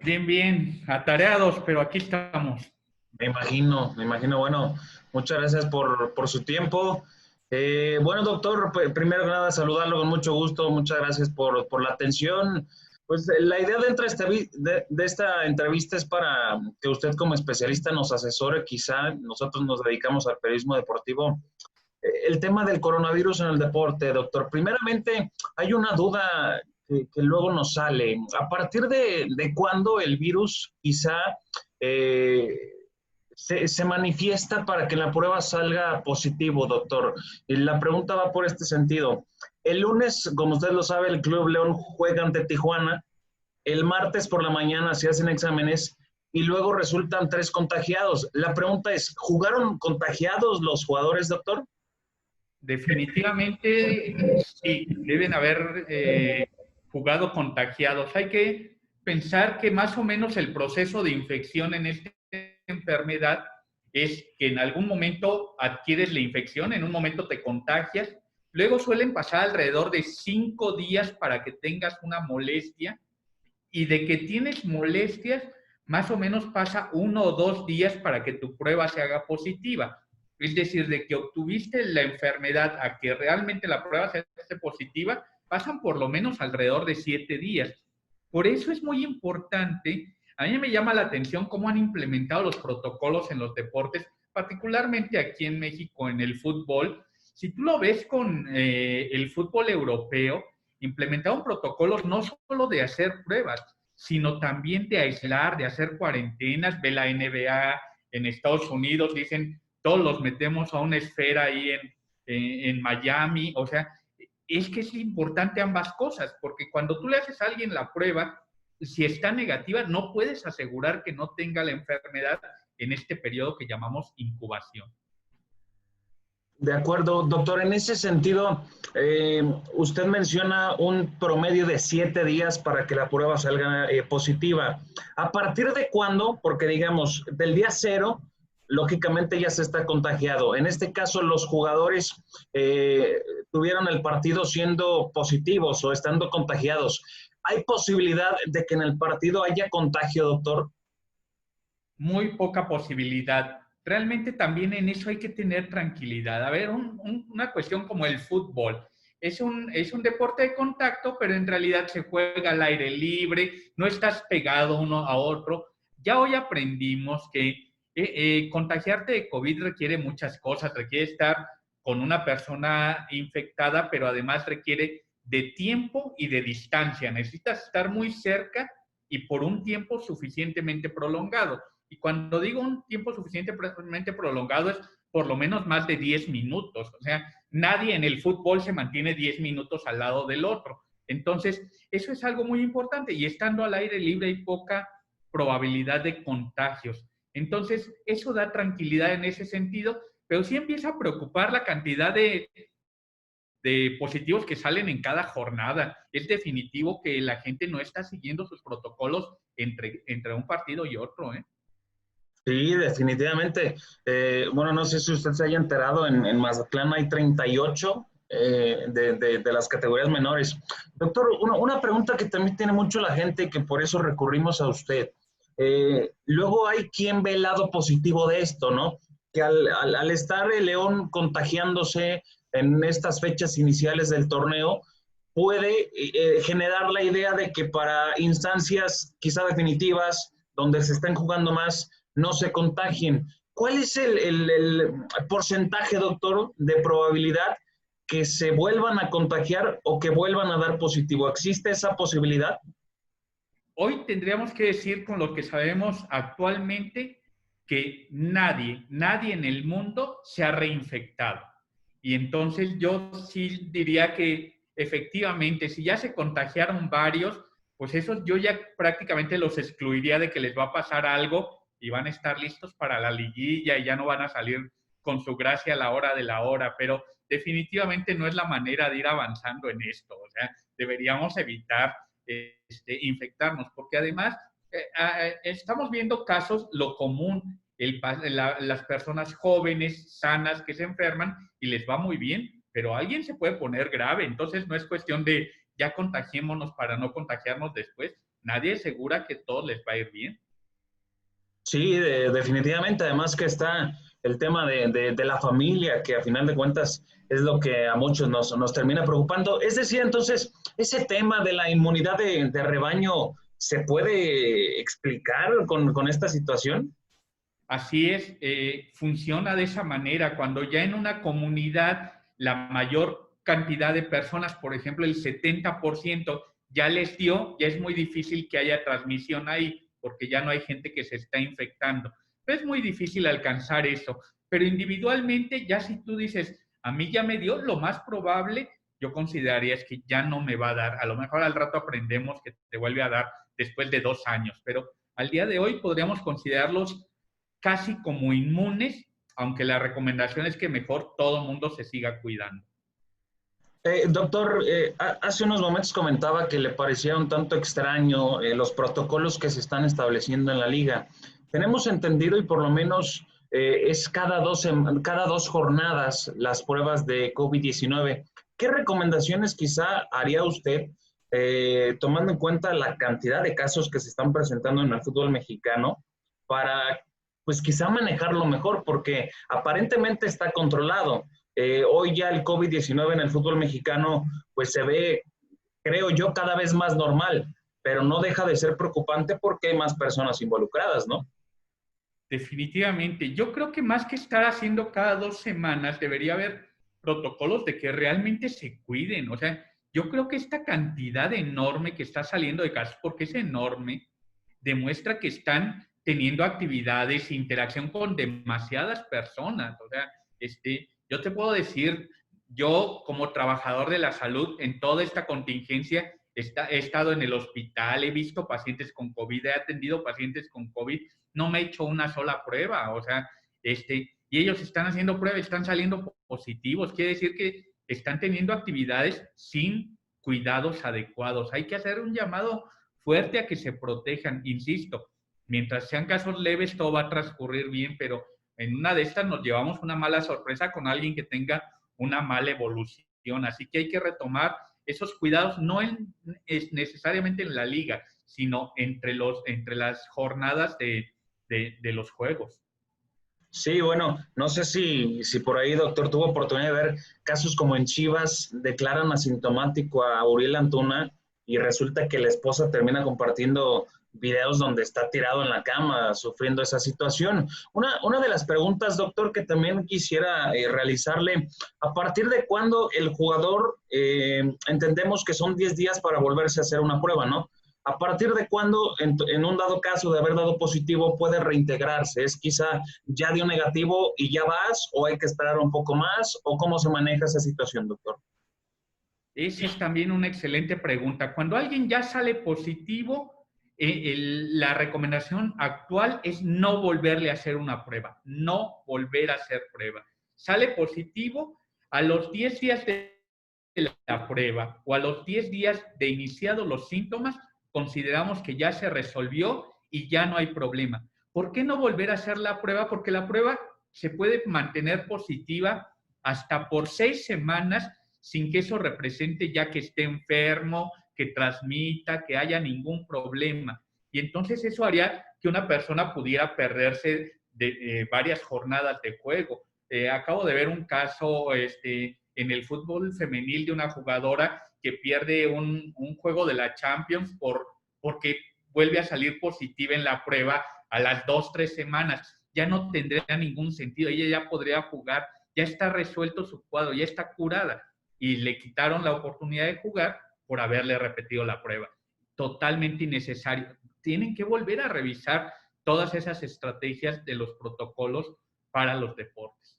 Bien, bien, atareados, pero aquí estamos. Me imagino. Bueno, muchas gracias por su tiempo. Bueno, doctor, primero que nada, saludarlo con mucho gusto. Muchas gracias por la atención. Pues la idea de esta entrevista es para que usted como especialista nos asesore. Quizá nosotros nos dedicamos al periodismo deportivo. El tema del coronavirus en el deporte, doctor. Primeramente, hay una duda que luego nos sale. ¿A partir de cuándo el virus quizá eh, se manifiesta para que la prueba salga positivo, doctor? Y la pregunta va por este sentido. El lunes, como usted lo sabe, el Club León juega ante Tijuana. El martes por la mañana se hacen exámenes y luego resultan 3 contagiados. La pregunta es, ¿jugaron contagiados los jugadores, doctor? Definitivamente sí, deben haber jugado contagiados. Hay que pensar que más o menos el proceso de infección en esta enfermedad es que en algún momento adquieres la infección, en un momento te contagias, luego suelen pasar alrededor de 5 días para que tengas una molestia y de que tienes molestias, más o menos pasa 1 o 2 días para que tu prueba se haga positiva. Es decir, de que obtuviste la enfermedad a que realmente la prueba se hace positiva, pasan por lo menos alrededor de 7 días. Por eso es muy importante, a mí me llama la atención cómo han implementado los protocolos en los deportes, particularmente aquí en México en el fútbol. Si tú lo ves con el fútbol europeo, implementaron protocolos no solo de hacer pruebas, sino también de aislar, de hacer cuarentenas. Ve la NBA en Estados Unidos, dicen, todos los metemos a una esfera ahí en Miami. O sea, es que es importante ambas cosas, porque cuando tú le haces a alguien la prueba, si está negativa, no puedes asegurar que no tenga la enfermedad en este periodo que llamamos incubación. De acuerdo, doctor. En ese sentido, usted menciona un promedio de 7 días para que la prueba salga positiva. ¿A partir de cuándo? Porque digamos, del día cero, lógicamente ya se está contagiado. En este caso, los jugadores eh, tuvieron el partido siendo positivos o estando contagiados. ¿Hay posibilidad de que en el partido haya contagio, doctor? Muy poca posibilidad. Realmente también en eso hay que tener tranquilidad. A ver, una cuestión como el fútbol. Es un deporte de contacto, pero en realidad se juega al aire libre, no estás pegado uno a otro. Ya hoy aprendimos que contagiarte de COVID requiere muchas cosas, requiere estar con una persona infectada, pero además requiere de tiempo y de distancia. Necesitas estar muy cerca y por un tiempo suficientemente prolongado. Y cuando digo un tiempo suficientemente prolongado es por lo menos más de 10 minutos. O sea, nadie en el fútbol se mantiene 10 minutos al lado del otro. Entonces, eso es algo muy importante y estando al aire libre hay poca probabilidad de contagios. Entonces, eso da tranquilidad en ese sentido, pero sí empieza a preocupar la cantidad de positivos que salen en cada jornada. Es definitivo que la gente no está siguiendo sus protocolos entre un partido y otro, ¿eh? Sí, definitivamente. Bueno, no sé si usted se haya enterado, en Mazatlán hay 38 de las categorías menores. Doctor, una pregunta que también tiene mucho la gente y que por eso recurrimos a usted. Luego hay quien ve el lado positivo de esto, ¿no? Que al estar el León contagiándose en estas fechas iniciales del torneo, puede generar la idea de que para instancias quizá definitivas, donde se estén jugando más, no se contagien. ¿Cuál es el porcentaje, doctor, de probabilidad que se vuelvan a contagiar o que vuelvan a dar positivo? ¿Existe esa posibilidad? Hoy tendríamos que decir con lo que sabemos actualmente que nadie en el mundo se ha reinfectado. Y entonces yo sí diría que efectivamente, si ya se contagiaron varios, pues esos yo ya prácticamente los excluiría de que les va a pasar algo y van a estar listos para la liguilla y ya no van a salir con su gracia a la hora de la hora, pero definitivamente no es la manera de ir avanzando en esto. O sea, deberíamos evitar infectarnos, porque además estamos viendo casos, lo común, las personas jóvenes, sanas, que se enferman y les va muy bien, pero alguien se puede poner grave. Entonces no es cuestión de ya contagiémonos para no contagiarnos después. nadie asegura que todos les va a ir bien. Sí, definitivamente. Además que está el tema de la familia, que a final de cuentas es lo que a muchos nos termina preocupando. Es decir, entonces, ese tema de la inmunidad de rebaño, ¿se puede explicar con esta situación? Así es, funciona de esa manera. Cuando ya en una comunidad la mayor cantidad de personas, por ejemplo, el 70% ya les dio, ya es muy difícil que haya transmisión ahí, porque ya no hay gente que se está infectando. Es muy difícil alcanzar eso, pero individualmente, ya si tú dices, a mí ya me dio, lo más probable, yo consideraría es que ya no me va a dar. A lo mejor al rato aprendemos que te vuelve a dar después de 2 años, pero al día de hoy podríamos considerarlos casi como inmunes, aunque la recomendación es que mejor todo el mundo se siga cuidando. Doctor, hace unos momentos comentaba que le parecía un tanto extraño los protocolos que se están estableciendo en la liga. Tenemos entendido y por lo menos es cada dos jornadas las pruebas de COVID-19. ¿Qué recomendaciones quizá haría usted, tomando en cuenta la cantidad de casos que se están presentando en el fútbol mexicano, para pues quizá manejarlo mejor? Porque aparentemente está controlado. Hoy ya el COVID-19 en el fútbol mexicano pues se ve, creo yo, cada vez más normal, pero no deja de ser preocupante porque hay más personas involucradas, ¿no? Definitivamente. Yo creo que más que estar haciendo cada 2 semanas, debería haber protocolos de que realmente se cuiden. O sea, yo creo que esta cantidad enorme que está saliendo de casos, porque es enorme, demuestra que están teniendo actividades, interacción con demasiadas personas. O sea, yo te puedo decir, yo como trabajador de la salud, en toda esta contingencia, he estado en el hospital, he visto pacientes con COVID, he atendido pacientes con COVID, no me he hecho una sola prueba. O sea, y ellos están haciendo pruebas, están saliendo positivos. Quiere decir que están teniendo actividades sin cuidados adecuados. Hay que hacer un llamado fuerte a que se protejan. Insisto, mientras sean casos leves, todo va a transcurrir bien, pero en una de estas nos llevamos una mala sorpresa con alguien que tenga una mala evolución. Así que hay que retomar esos cuidados, no necesariamente en la liga, sino entre las jornadas de los juegos. Sí, bueno, no sé si por ahí, doctor, tuvo oportunidad de ver casos como en Chivas, declaran asintomático a Uriel Antuna y resulta que la esposa termina compartiendo videos donde está tirado en la cama sufriendo esa situación. Una de las preguntas, doctor, que también quisiera realizarle, ¿a partir de cuándo el jugador, entendemos que son 10 días para volverse a hacer una prueba, ¿no? ¿A partir de cuándo, en un dado caso de haber dado positivo, puede reintegrarse? ¿Es quizá ya dio negativo y ya vas, o hay que esperar un poco más, o cómo se maneja esa situación, doctor? Esa es también una excelente pregunta. Cuando alguien ya sale positivo, la recomendación actual es no volverle a hacer una prueba, no volver a hacer prueba. Sale positivo, a los 10 días de la prueba o a los 10 días de iniciados los síntomas, consideramos que ya se resolvió y ya no hay problema. ¿Por qué no volver a hacer la prueba? Porque la prueba se puede mantener positiva hasta por 6 semanas sin que eso represente ya que esté enfermo, que transmita, que haya ningún problema. Y entonces eso haría que una persona pudiera perderse de varias jornadas de juego. Acabo de ver un caso en el fútbol femenil de una jugadora que pierde un juego de la Champions porque vuelve a salir positiva en la prueba a las 2, 3 semanas. Ya no tendría ningún sentido, ella ya podría jugar, ya está resuelto su cuadro, ya está curada y le quitaron la oportunidad de jugar por haberle repetido la prueba. Totalmente innecesario. Tienen que volver a revisar todas esas estrategias de los protocolos para los deportes.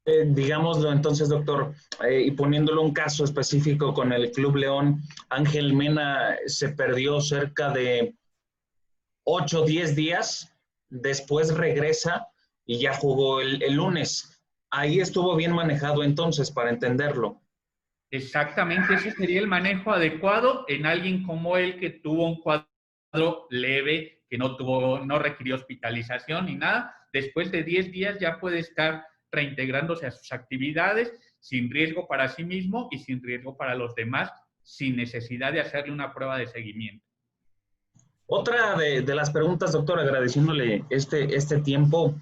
Digámoslo entonces, doctor, y poniéndolo un caso específico con el Club León, Ángel Mena se perdió cerca de 8 o 10 días, después regresa y ya jugó el lunes. Ahí estuvo bien manejado entonces, para entenderlo. Exactamente, ese sería el manejo adecuado en alguien como él que tuvo un cuadro leve, que no requirió hospitalización ni nada. Después de 10 días ya puede estar reintegrándose a sus actividades sin riesgo para sí mismo y sin riesgo para los demás, sin necesidad de hacerle una prueba de seguimiento. Otra de las preguntas, doctor, agradeciéndole este tiempo.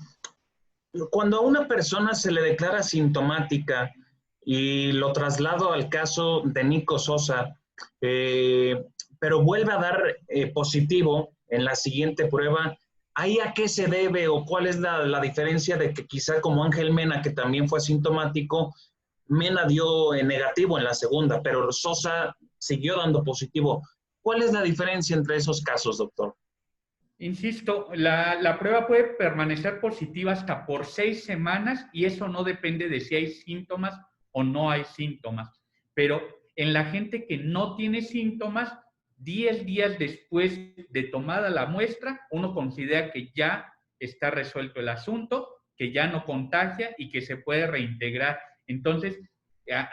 Cuando a una persona se le declara sintomática y lo traslado al caso de Nico Sosa, eh, pero vuelve a dar positivo en la siguiente prueba, ¿ahí a qué se debe o cuál es la diferencia de que quizá como Ángel Mena, que también fue sintomático, Mena dio negativo en la segunda, pero Sosa siguió dando positivo? ¿Cuál es la diferencia entre esos casos, doctor? Insisto, la prueba puede permanecer positiva hasta por 6 semanas y eso no depende de si hay síntomas o no hay síntomas. Pero en la gente que no tiene síntomas, 10 días después de tomada la muestra, uno considera que ya está resuelto el asunto, que ya no contagia y que se puede reintegrar. Entonces,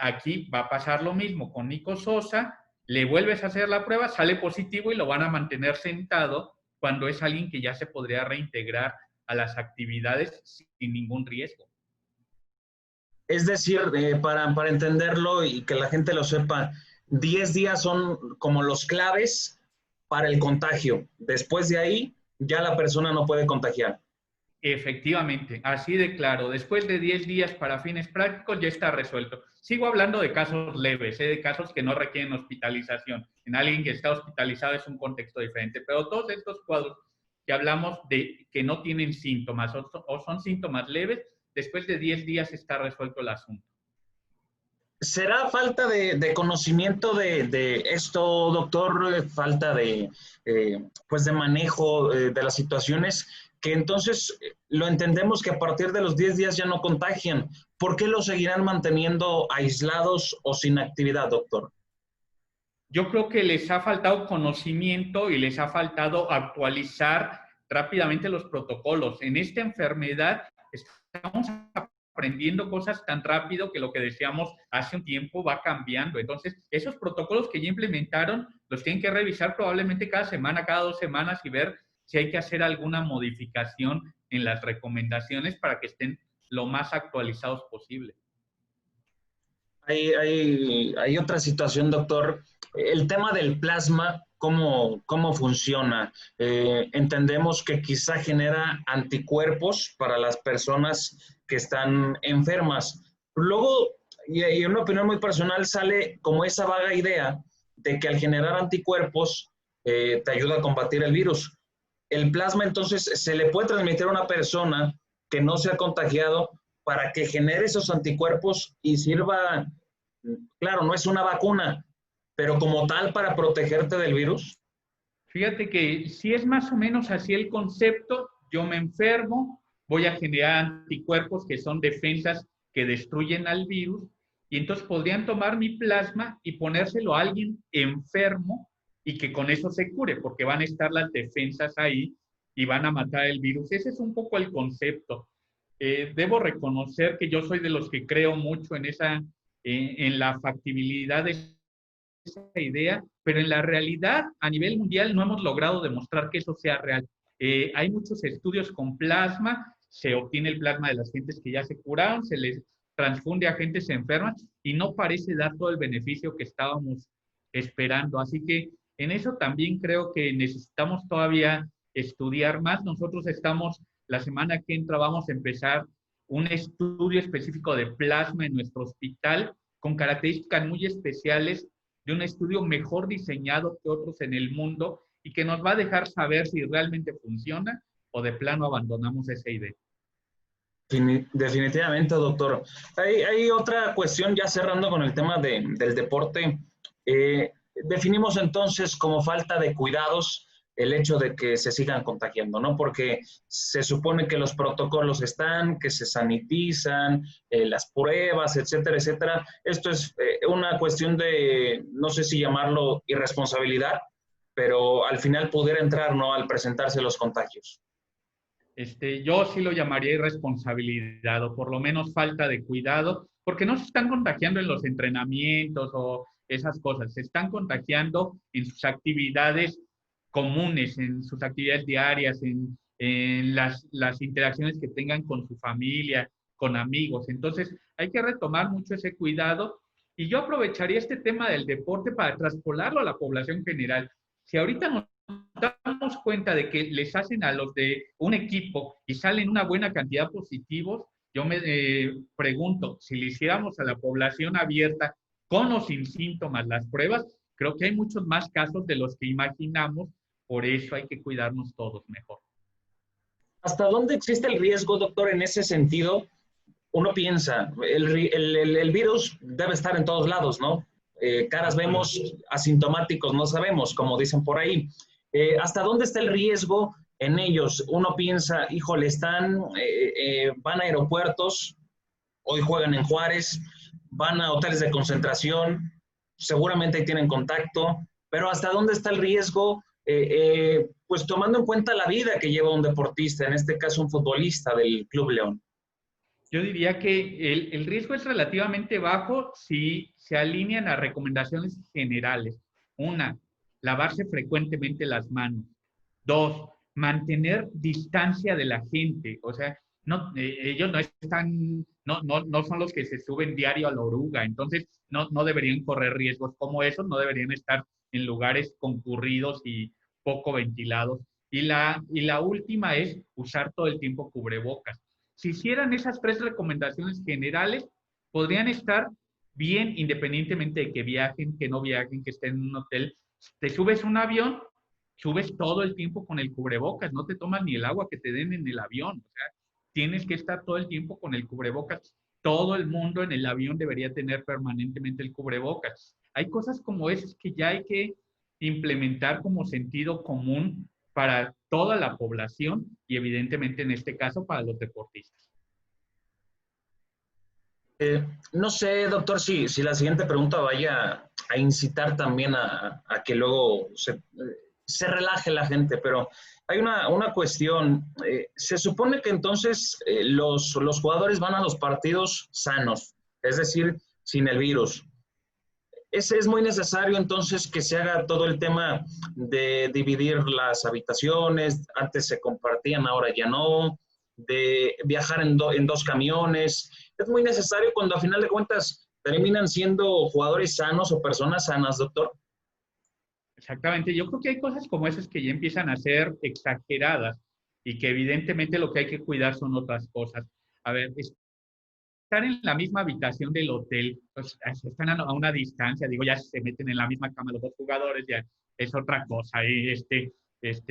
aquí va a pasar lo mismo con Nico Sosa, le vuelves a hacer la prueba, sale positivo y lo van a mantener sentado cuando es alguien que ya se podría reintegrar a las actividades sin ningún riesgo. Es decir, para entenderlo y que la gente lo sepa, 10 días son como los claves para el contagio. Después de ahí, ya la persona no puede contagiar. Efectivamente, así de claro. Después de 10 días para fines prácticos ya está resuelto. Sigo hablando de casos leves, de casos que no requieren hospitalización. En alguien que está hospitalizado es un contexto diferente, pero todos estos cuadros que hablamos de que no tienen síntomas o son síntomas leves, después de 10 días está resuelto el asunto. ¿Será falta de conocimiento de esto, doctor? Falta pues de manejo de las situaciones, que entonces lo entendemos que a partir de los 10 días ya no contagian. ¿Por qué los seguirán manteniendo aislados o sin actividad, doctor? Yo creo que les ha faltado conocimiento y les ha faltado actualizar rápidamente los protocolos. En esta enfermedad estamos aprendiendo cosas tan rápido que lo que decíamos hace un tiempo va cambiando. Entonces, esos protocolos que ya implementaron los tienen que revisar probablemente cada semana, cada 2 semanas y ver si hay que hacer alguna modificación en las recomendaciones para que estén lo más actualizados posible. Hay otra situación, doctor. El tema del plasma, ¿cómo funciona? Entendemos que quizá genera anticuerpos para las personas que están enfermas. Luego, y en una opinión muy personal, sale como esa vaga idea de que al generar anticuerpos te ayuda a combatir el virus. El plasma, entonces, se le puede transmitir a una persona que no se ha contagiado para que genere esos anticuerpos y sirva, claro, no es una vacuna, pero como tal para protegerte del virus. Fíjate que si es más o menos así el concepto, yo me enfermo, voy a generar anticuerpos que son defensas que destruyen al virus y entonces podrían tomar mi plasma y ponérselo a alguien enfermo y que con eso se cure, porque van a estar las defensas ahí y van a matar el virus. Ese es un poco el concepto. Debo reconocer que yo soy de los que creo mucho en la factibilidad de esa idea, pero en la realidad a nivel mundial no hemos logrado demostrar que eso sea real. Hay muchos estudios con plasma, se obtiene el plasma de las gentes que ya se curaron, se les transfunde a gentes enfermas y no parece dar todo el beneficio que estábamos esperando. Así que en eso también creo que necesitamos todavía estudiar más. Nosotros estamos, la semana que entra vamos a empezar un estudio específico de plasma en nuestro hospital con características muy especiales de un estudio mejor diseñado que otros en el mundo y que nos va a dejar saber si realmente funciona o de plano abandonamos esa idea. Definitivamente, doctor. Hay otra cuestión, ya cerrando con el tema del deporte. Definimos entonces como falta de cuidados el hecho de que se sigan contagiando, ¿no? Porque se supone que los protocolos están, que se sanitizan, las pruebas, etcétera, etcétera. Esto es una cuestión de, no sé si llamarlo irresponsabilidad, pero al final poder entrar, ¿no? Al presentarse los contagios. Yo sí lo llamaría irresponsabilidad o por lo menos falta de cuidado, porque no se están contagiando en los entrenamientos o esas cosas, se están contagiando en sus actividades comunes, en sus actividades diarias, en las interacciones que tengan con su familia, con amigos. Entonces, hay que retomar mucho ese cuidado y yo aprovecharía este tema del deporte para traspolarlo a la población general. Si ahorita nos damos cuenta de que les hacen a los de un equipo y salen una buena cantidad de positivos, yo me pregunto, si le hiciéramos a la población abierta con o sin síntomas las pruebas, creo que hay muchos más casos de los que imaginamos, por eso hay que cuidarnos todos mejor. ¿Hasta dónde existe el riesgo, doctor, en ese sentido? Uno piensa, el virus debe estar en todos lados, ¿no? Caras vemos, asintomáticos no sabemos, como dicen por ahí. ¿Hasta dónde está el riesgo en ellos? Uno piensa, híjole, van a aeropuertos, hoy juegan en Juárez, van a hoteles de concentración, seguramente ahí tienen contacto, pero ¿hasta dónde está el riesgo? Pues tomando en cuenta la vida que lleva un deportista, en este caso un futbolista del Club León. Yo diría que el riesgo es relativamente bajo si se alinean a recomendaciones generales. Una, lavarse frecuentemente las manos. Dos, mantener distancia de la gente. O sea, no, ellos no son los que se suben diario a la oruga, entonces no deberían correr riesgos como esos, no deberían estar en lugares concurridos y poco ventilados. Y la última es usar todo el tiempo cubrebocas. Si hicieran esas 3 recomendaciones generales, podrían estar bien independientemente de que viajen, que no viajen, que estén en un hotel. Te subes un avión, subes todo el tiempo con el cubrebocas, no te tomas ni el agua que te den en el avión. O sea, tienes que estar todo el tiempo con el cubrebocas. Todo el mundo en el avión debería tener permanentemente el cubrebocas. Hay cosas como esas que ya hay que implementar como sentido común para toda la población y evidentemente en este caso para los deportistas. No sé, doctor, si la siguiente pregunta vaya a incitar también a que luego se relaje la gente, pero hay una cuestión. Se supone que entonces los jugadores van a los partidos sanos, es decir, sin el virus. Es muy necesario entonces que se haga todo el tema de dividir las habitaciones, antes se compartían, ahora ya no, de viajar en 2 camiones. Es muy necesario cuando a final de cuentas terminan siendo jugadores sanos o personas sanas, doctor. Exactamente, yo creo que hay cosas como esas que ya empiezan a ser exageradas y que evidentemente lo que hay que cuidar son otras cosas. A ver, estar en la misma habitación del hotel, pues, están a una distancia, digo, ya se meten en la misma cama los 2 jugadores, ya es otra cosa, y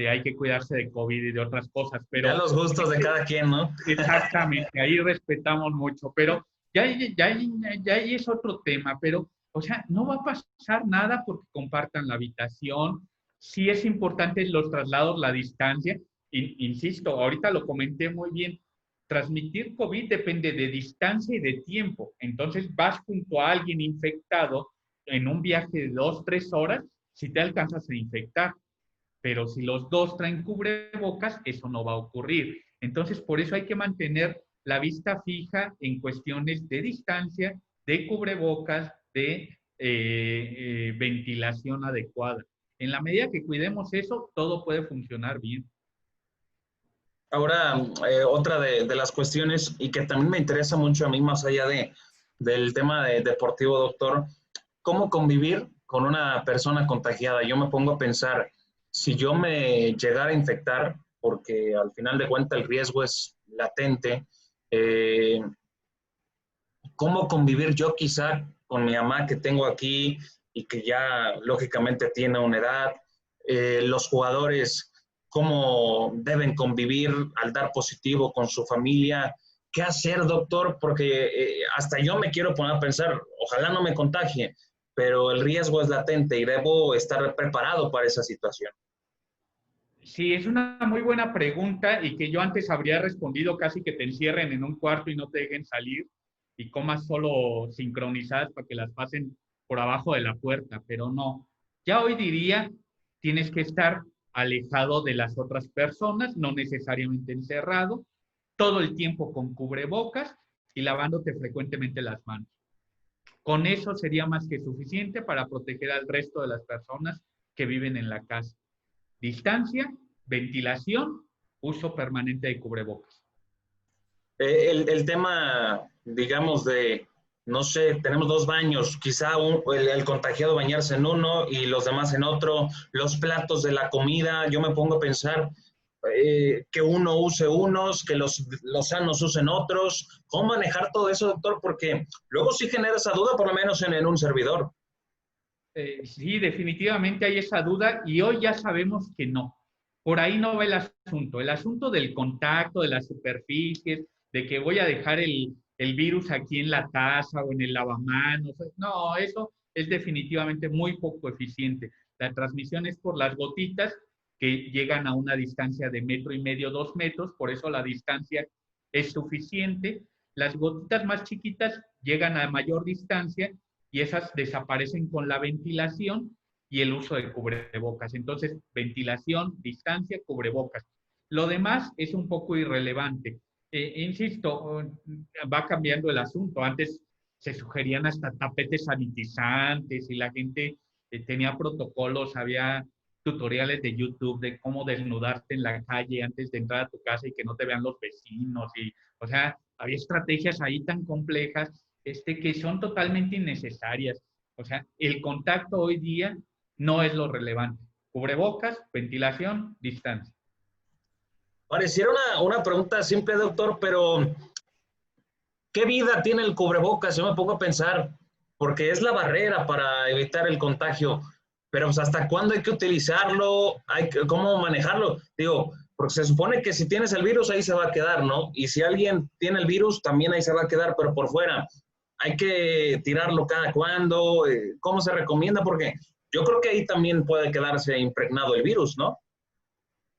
hay que cuidarse de COVID y de otras cosas, pero... Ya los gustos de cada quien, ¿no? Exactamente, ahí respetamos mucho, pero ya ahí es otro tema, pero, o sea, no va a pasar nada porque compartan la habitación, sí es importante los traslados, la distancia, insisto, ahorita lo comenté muy bien, transmitir COVID depende de distancia y de tiempo. Entonces vas junto a alguien infectado en un viaje de 2, 3 horas, si te alcanzas a infectar. Pero si los dos traen cubrebocas, eso no va a ocurrir. Entonces, por eso hay que mantener la vista fija en cuestiones de distancia, de cubrebocas, de ventilación adecuada. En la medida que cuidemos eso, todo puede funcionar bien. Ahora, otra de las cuestiones y que también me interesa mucho a mí, más allá del tema deportivo, doctor, ¿cómo convivir con una persona contagiada? Yo me pongo a pensar, si yo me llegara a infectar, porque al final de cuentas el riesgo es latente, ¿cómo convivir yo quizá con mi mamá que tengo aquí y que ya lógicamente tiene una edad? Los jugadores, ¿cómo deben convivir al dar positivo con su familia? ¿Qué hacer, doctor? Porque hasta yo me quiero poner a pensar, ojalá no me contagie, pero el riesgo es latente y debo estar preparado para esa situación. Sí, es una muy buena pregunta y que yo antes habría respondido casi que te encierren en un cuarto y no te dejen salir y comas solo sincronizadas para que las pasen por abajo de la puerta, pero no. Ya hoy diría, tienes que estar alejado de las otras personas, no necesariamente encerrado, todo el tiempo con cubrebocas y lavándote frecuentemente las manos. Con eso sería más que suficiente para proteger al resto de las personas que viven en la casa. Distancia, ventilación, uso permanente de cubrebocas. El tema, digamos, no sé, tenemos 2 baños, quizá el contagiado bañarse en uno y los demás en otro, los platos de la comida, yo me pongo a pensar que uno use unos, que los sanos usen otros, ¿cómo manejar todo eso, doctor? Porque luego sí genera esa duda, por lo menos en un servidor. Sí, definitivamente hay esa duda y hoy ya sabemos que no. Por ahí no va el asunto. El asunto del contacto, de las superficies, de que voy a dejar el virus aquí en la taza o en el lavamanos. No, eso es definitivamente muy poco eficiente. La transmisión es por las gotitas que llegan a una distancia de 1,5 metros, 2 metros, por eso la distancia es suficiente. Las gotitas más chiquitas llegan a mayor distancia y esas desaparecen con la ventilación y el uso de cubrebocas. Entonces, ventilación, distancia, cubrebocas. Lo demás es un poco irrelevante. Insisto, va cambiando el asunto. Antes se sugerían hasta tapetes sanitizantes y la gente tenía protocolos, había tutoriales de YouTube de cómo desnudarte en la calle antes de entrar a tu casa y que no te vean los vecinos. Y, o sea, había estrategias ahí tan complejas que son totalmente innecesarias. O sea, el contacto hoy día no es lo relevante. Cubrebocas, ventilación, distancia. Pareciera una pregunta simple, doctor, pero ¿qué vida tiene el cubrebocas? Yo me pongo a pensar, porque es la barrera para evitar el contagio, pero pues, ¿hasta cuándo hay que utilizarlo? ¿Cómo manejarlo? Digo, porque se supone que si tienes el virus ahí se va a quedar, ¿no? Y si alguien tiene el virus también ahí se va a quedar, pero por fuera. Hay que tirarlo cada cuándo, ¿cómo se recomienda? Porque yo creo que ahí también puede quedarse impregnado el virus, ¿no?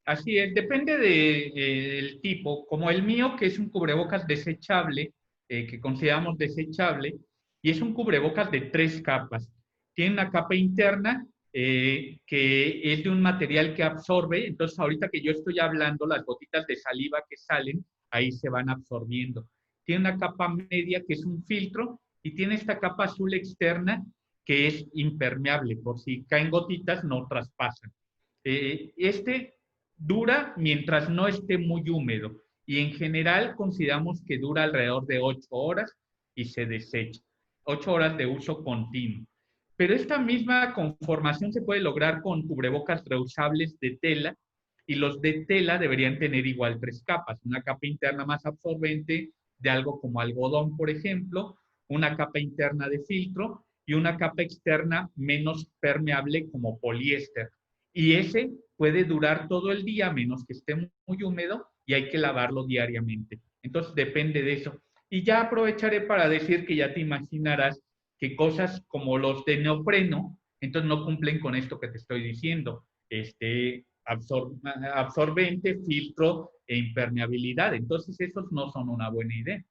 Así es, depende del tipo, como el mío, que es un cubrebocas desechable, que consideramos desechable, y es un cubrebocas de 3 capas. Tiene una capa interna que es de un material que absorbe, entonces ahorita que yo estoy hablando, las gotitas de saliva que salen, ahí se van absorbiendo. Tiene una capa media que es un filtro y tiene esta capa azul externa que es impermeable, por si caen gotitas no traspasan. Este dura mientras no esté muy húmedo y en general consideramos que dura alrededor de 8 horas y se desecha. 8 horas de uso continuo. Pero esta misma conformación se puede lograr con cubrebocas reusables de tela y los de tela deberían tener igual 3 capas. Una capa interna más absorbente de algo como algodón, por ejemplo, una capa interna de filtro y una capa externa menos permeable como poliéster. Y ese puede durar todo el día, menos que esté muy húmedo y hay que lavarlo diariamente. Entonces depende de eso. Y ya aprovecharé para decir que ya te imaginarás que cosas como los de neopreno, entonces no cumplen con esto que te estoy diciendo. Absorbente, filtro e impermeabilidad. Entonces esos no son una buena idea.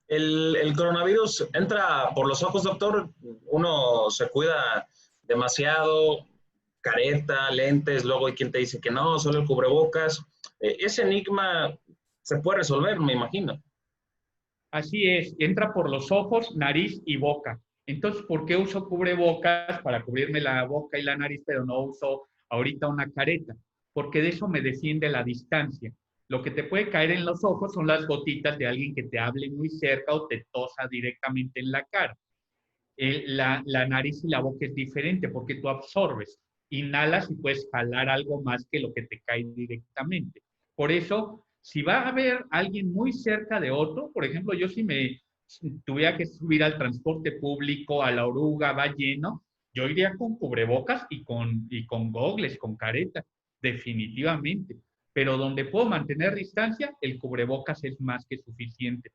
El coronavirus entra por los ojos, doctor. Uno se cuida demasiado, careta, lentes, luego hay quien te dice que no, solo el cubrebocas. Ese enigma se puede resolver, me imagino. Así es, entra por los ojos, nariz y boca. Entonces, ¿por qué uso cubrebocas para cubrirme la boca y la nariz, pero no uso ahorita una careta? Porque de eso me defiende la distancia. Lo que te puede caer en los ojos son las gotitas de alguien que te hable muy cerca o te tosa directamente en la cara. La nariz y la boca es diferente porque tú absorbes, inhalas y puedes jalar algo más que lo que te cae directamente. Por eso, si va a haber alguien muy cerca de otro, por ejemplo, yo si me tuviera que subir al transporte público, a la oruga, va lleno, yo iría con cubrebocas y con gogles, con careta, definitivamente. Pero donde puedo mantener distancia, el cubrebocas es más que suficiente.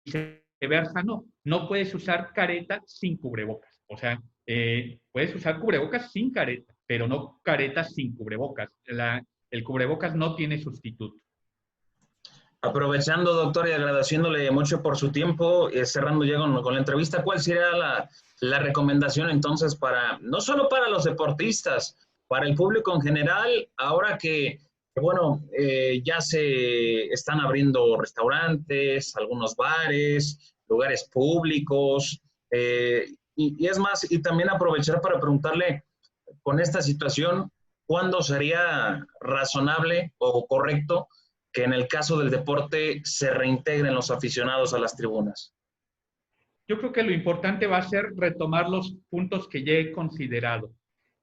Viceversa, no puedes usar careta sin cubrebocas. O sea, puedes usar cubrebocas sin careta, pero no careta sin cubrebocas. El cubrebocas no tiene sustituto. Aprovechando, doctor, y agradeciéndole mucho por su tiempo, cerrando ya con la entrevista, ¿cuál sería la recomendación entonces para, no solo para los deportistas, para el público en general, ahora bueno, ya se están abriendo restaurantes, algunos bares, lugares públicos, y es más, y también aprovechar para preguntarle con esta situación, ¿cuándo sería razonable o correcto que en el caso del deporte se reintegren los aficionados a las tribunas? Yo creo que lo importante va a ser retomar los puntos que ya he considerado.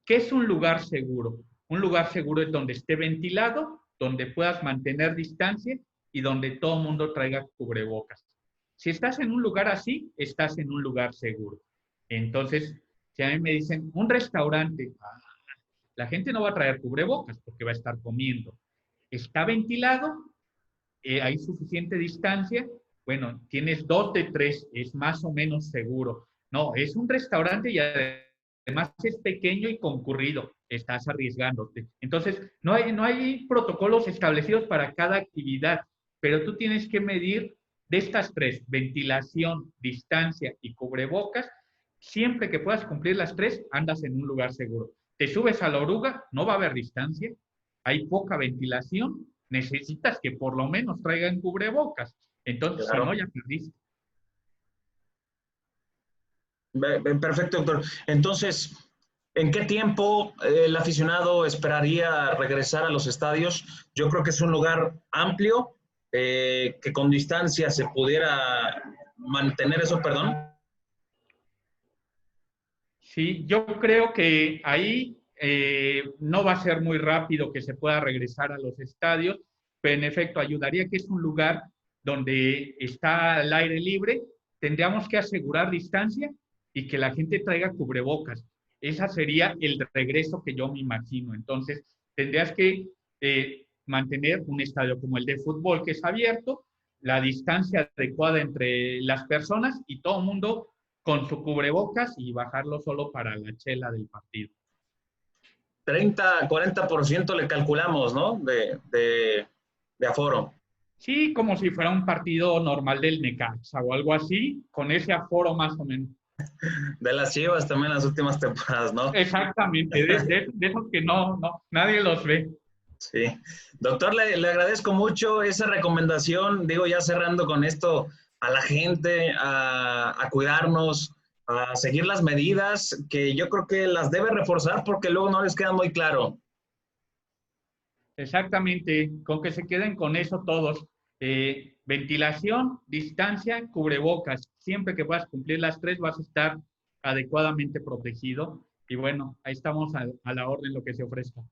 ¿Qué es un lugar seguro? Un lugar seguro es donde esté ventilado, donde puedas mantener distancia y donde todo el mundo traiga cubrebocas. Si estás en un lugar así, estás en un lugar seguro. Entonces, si a mí me dicen, un restaurante, la gente no va a traer cubrebocas porque va a estar comiendo. Está ventilado, hay suficiente distancia, bueno, tienes 2 de 3, es más o menos seguro. No, es un restaurante y además es pequeño y concurrido, estás arriesgándote. Entonces, no hay protocolos establecidos para cada actividad, pero tú tienes que medir de estas 3, ventilación, distancia y cubrebocas. Siempre que puedas cumplir las 3, andas en un lugar seguro. Te subes a la oruga, no va a haber distancia, hay poca ventilación, necesitas que por lo menos traigan cubrebocas. Entonces, claro, si no, ya perdiste. Perfecto, doctor. Entonces, ¿en qué tiempo el aficionado esperaría regresar a los estadios? Yo creo que es un lugar amplio, que con distancia se pudiera mantener eso, perdón. Sí, yo creo que ahí no va a ser muy rápido que se pueda regresar a los estadios, pero en efecto ayudaría que es un lugar donde está al aire libre, tendríamos que asegurar distancia y que la gente traiga cubrebocas. Ese sería el regreso que yo me imagino. Entonces, tendrías que mantener un estadio como el de fútbol que es abierto, la distancia adecuada entre las personas y todo el mundo con su cubrebocas y bajarlo solo para la chela del partido. 30-40% le calculamos, ¿no? De aforo. Sí, como si fuera un partido normal del Necaxa o algo así, con ese aforo más o menos. De las Chivas también las últimas temporadas, ¿no? Exactamente, de esos que no, nadie los ve. Sí. Doctor, le agradezco mucho esa recomendación, digo, ya cerrando con esto, a la gente, a cuidarnos, a seguir las medidas, que yo creo que las debe reforzar porque luego no les queda muy claro. Exactamente, con que se queden con eso todos. Ventilación, distancia, cubrebocas. Siempre que puedas cumplir las 3 vas a estar adecuadamente protegido. Y bueno, ahí estamos a la orden lo que se ofrezca.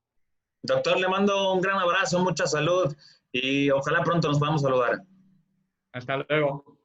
Doctor, le mando un gran abrazo, mucha salud y ojalá pronto nos podamos saludar. Hasta luego.